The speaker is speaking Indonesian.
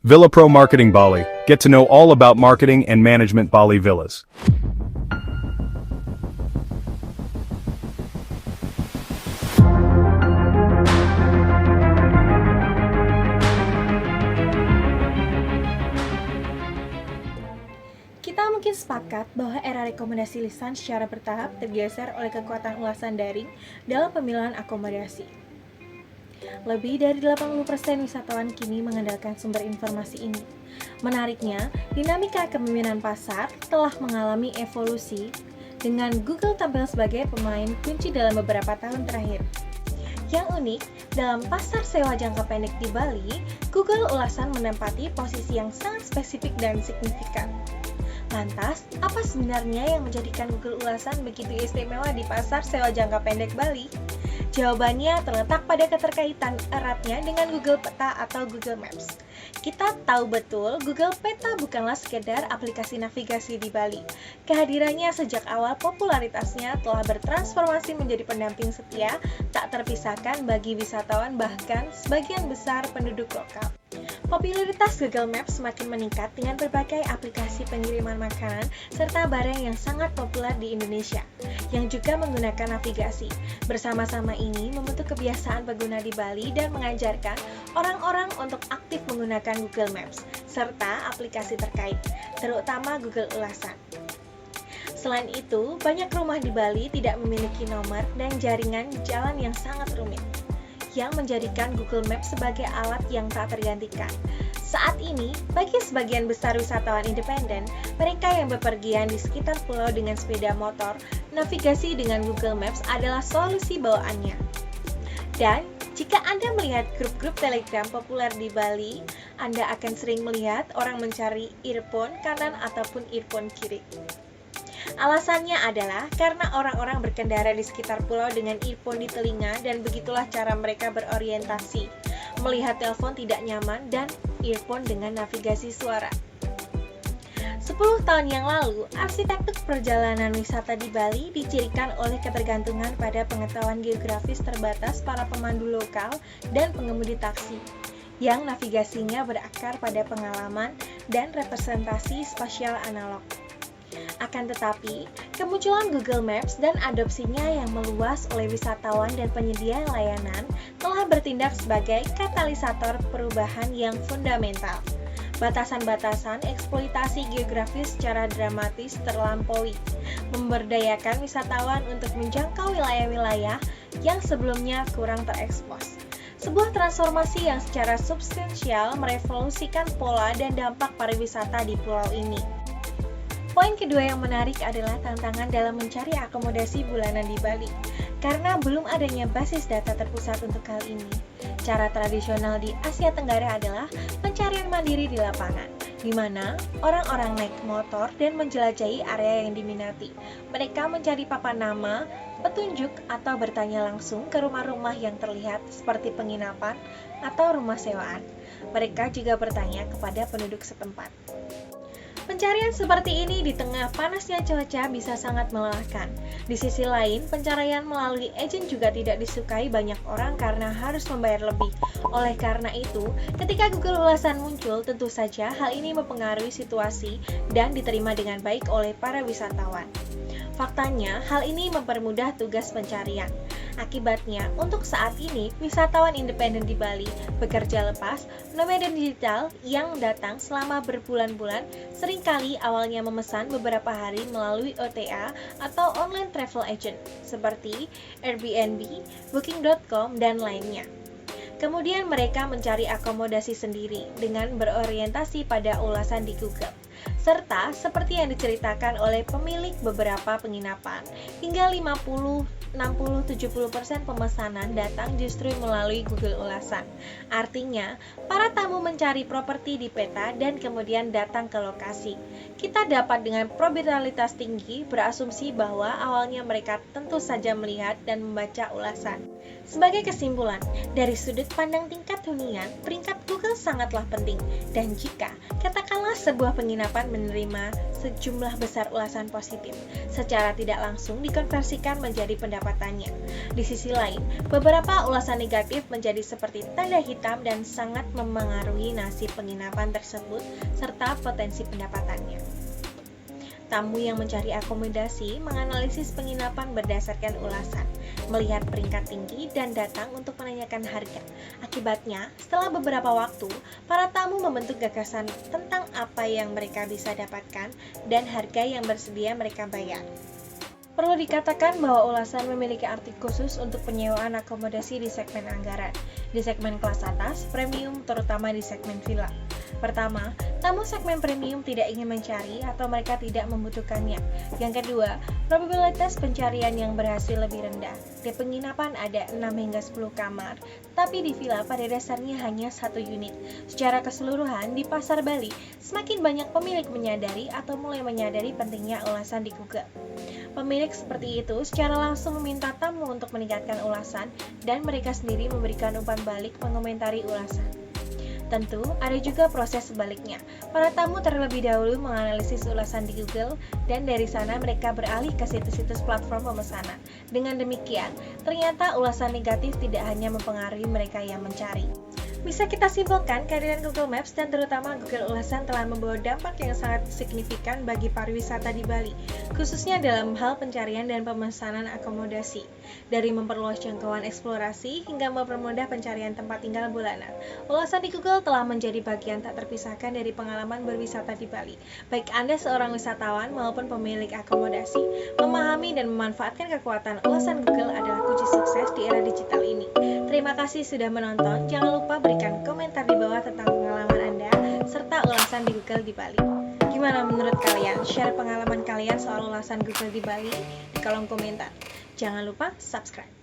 Villa Pro Marketing Bali. Get to know all about marketing and management Bali Villas. Kita mungkin sepakat bahwa era rekomendasi lisan secara bertahap tergeser oleh kekuatan ulasan daring dalam pemilihan akomodasi. Lebih dari 80% wisatawan kini mengandalkan sumber informasi ini. Menariknya, dinamika kepemimpinan pasar telah mengalami evolusi dengan Google tampil sebagai pemain kunci dalam beberapa tahun terakhir. Yang unik, dalam pasar sewa jangka pendek di Bali, Google Ulasan menempati posisi yang sangat spesifik dan signifikan. Lantas, apa sebenarnya yang menjadikan Google Ulasan begitu istimewa di pasar sewa jangka pendek Bali? Jawabannya terletak pada keterkaitan eratnya dengan Google Peta atau Google Maps. Kita tahu betul Google Peta bukanlah sekedar aplikasi navigasi di Bali. Kehadirannya sejak awal popularitasnya telah bertransformasi menjadi pendamping setia, tak terpisahkan bagi wisatawan bahkan sebagian besar penduduk lokal. Popularitas Google Maps semakin meningkat dengan berbagai aplikasi pengiriman makanan serta barang yang sangat populer di Indonesia, yang juga menggunakan navigasi. Bersama-sama ini membentuk kebiasaan pengguna di Bali dan mengajarkan orang-orang untuk aktif menggunakan Google Maps, serta aplikasi terkait, terutama Google Ulasan. Selain itu, banyak rumah di Bali tidak memiliki nomor dan jaringan jalan yang sangat rumit, yang menjadikan Google Maps sebagai alat yang tak tergantikan. Saat ini, bagi sebagian besar wisatawan independen, mereka yang bepergian di sekitar pulau dengan sepeda motor, navigasi dengan Google Maps adalah solusi bawaannya. Dan, jika Anda melihat grup-grup Telegram populer di Bali, Anda akan sering melihat orang mencari earphone kanan ataupun earphone kiri. Alasannya adalah karena orang-orang berkendara di sekitar pulau dengan earphone di telinga dan begitulah cara mereka berorientasi, melihat telepon tidak nyaman dan earphone dengan navigasi suara. 10 tahun yang lalu, arsitektur perjalanan wisata di Bali dicirikan oleh ketergantungan pada pengetahuan geografis terbatas para pemandu lokal dan pengemudi taksi, yang navigasinya berakar pada pengalaman dan representasi spasial analog. Akan tetapi, kemunculan Google Maps dan adopsinya yang meluas oleh wisatawan dan penyedia layanan telah bertindak sebagai katalisator perubahan yang fundamental. Batasan-batasan eksploitasi geografis secara dramatis terlampaui, memberdayakan wisatawan untuk menjangkau wilayah-wilayah yang sebelumnya kurang terekspos. Sebuah transformasi yang secara substansial merevolusikan pola dan dampak pariwisata di pulau ini. Poin kedua yang menarik adalah tantangan dalam mencari akomodasi bulanan di Bali. Karena belum adanya basis data terpusat untuk hal ini, cara tradisional di Asia Tenggara adalah pencarian mandiri di lapangan, di mana orang-orang naik motor dan menjelajahi area yang diminati. Mereka mencari papan nama, petunjuk, atau bertanya langsung ke rumah-rumah yang terlihat seperti penginapan atau rumah sewaan. Mereka juga bertanya kepada penduduk setempat. Pencarian seperti ini di tengah panasnya cuaca bisa sangat melelahkan. Di sisi lain, pencarian melalui agen juga tidak disukai banyak orang karena harus membayar lebih. Oleh karena itu, ketika Google Ulasan muncul, tentu saja hal ini mempengaruhi situasi dan diterima dengan baik oleh para wisatawan. Faktanya, hal ini mempermudah tugas pencarian. Akibatnya, untuk saat ini, wisatawan independen di Bali bekerja lepas, nomaden digital yang datang selama berbulan-bulan seringkali awalnya memesan beberapa hari melalui OTA atau online travel agent seperti Airbnb, Booking.com, dan lainnya. Kemudian mereka mencari akomodasi sendiri dengan berorientasi pada ulasan di Google. Serta seperti yang diceritakan oleh pemilik beberapa penginapan, hingga 50-60-70% pemesanan datang justru melalui Google Ulasan. Artinya, para tamu mencari properti di peta dan kemudian datang ke lokasi. Kita dapat dengan probabilitas tinggi berasumsi bahwa awalnya mereka tentu saja melihat dan membaca ulasan. Sebagai kesimpulan, dari sudut pandang tingkat hunian, peringkat Google sangatlah penting. Dan jika, katakanlah Memang sebuah penginapan menerima sejumlah besar ulasan positif, secara tidak langsung dikonversikan menjadi pendapatannya. Di sisi lain, beberapa ulasan negatif menjadi seperti tanda hitam dan sangat memengaruhi nasib penginapan tersebut serta potensi pendapatannya. Tamu yang mencari akomodasi menganalisis penginapan berdasarkan ulasan, melihat peringkat tinggi dan datang untuk menanyakan harga. Akibatnya, setelah beberapa waktu, para tamu membentuk gagasan tentang apa yang mereka bisa dapatkan dan harga yang bersedia mereka bayar. Perlu dikatakan bahwa ulasan memiliki arti khusus untuk penyewaan akomodasi di segmen anggaran, di segmen kelas atas, premium, terutama di segmen villa. Pertama, tamu segmen premium tidak ingin mencari atau mereka tidak membutuhkannya. Yang kedua, probabilitas pencarian yang berhasil lebih rendah. Di penginapan ada 6 hingga 10 kamar, tapi di villa pada dasarnya hanya 1 unit. Secara keseluruhan, di pasar Bali, semakin banyak pemilik menyadari atau mulai menyadari pentingnya ulasan di Google. Pemilik seperti itu secara langsung meminta tamu untuk meningkatkan ulasan dan mereka sendiri memberikan umpan balik mengomentari ulasan. Tentu, ada juga proses sebaliknya. Para tamu terlebih dahulu menganalisis ulasan di Google dan dari sana mereka beralih ke situs-situs platform pemesanan. Dengan demikian, ternyata ulasan negatif tidak hanya mempengaruhi mereka yang mencari. Bisa kita simpulkan, kehadiran Google Maps dan terutama Google Ulasan telah membawa dampak yang sangat signifikan bagi pariwisata di Bali, khususnya dalam hal pencarian dan pemesanan akomodasi. Dari memperluas jangkauan eksplorasi hingga mempermudah pencarian tempat tinggal bulanan, ulasan di Google telah menjadi bagian tak terpisahkan dari pengalaman berwisata di Bali. Baik Anda seorang wisatawan maupun pemilik akomodasi, memahami dan memanfaatkan kekuatan ulasan Google adalah kunci sukses di era digital ini. Terima kasih sudah menonton, jangan lupa berikan komentar di bawah tentang pengalaman Anda serta ulasan di Google di Bali. Gimana menurut kalian? Share pengalaman kalian soal ulasan Google di Bali di kolom komentar. Jangan lupa subscribe.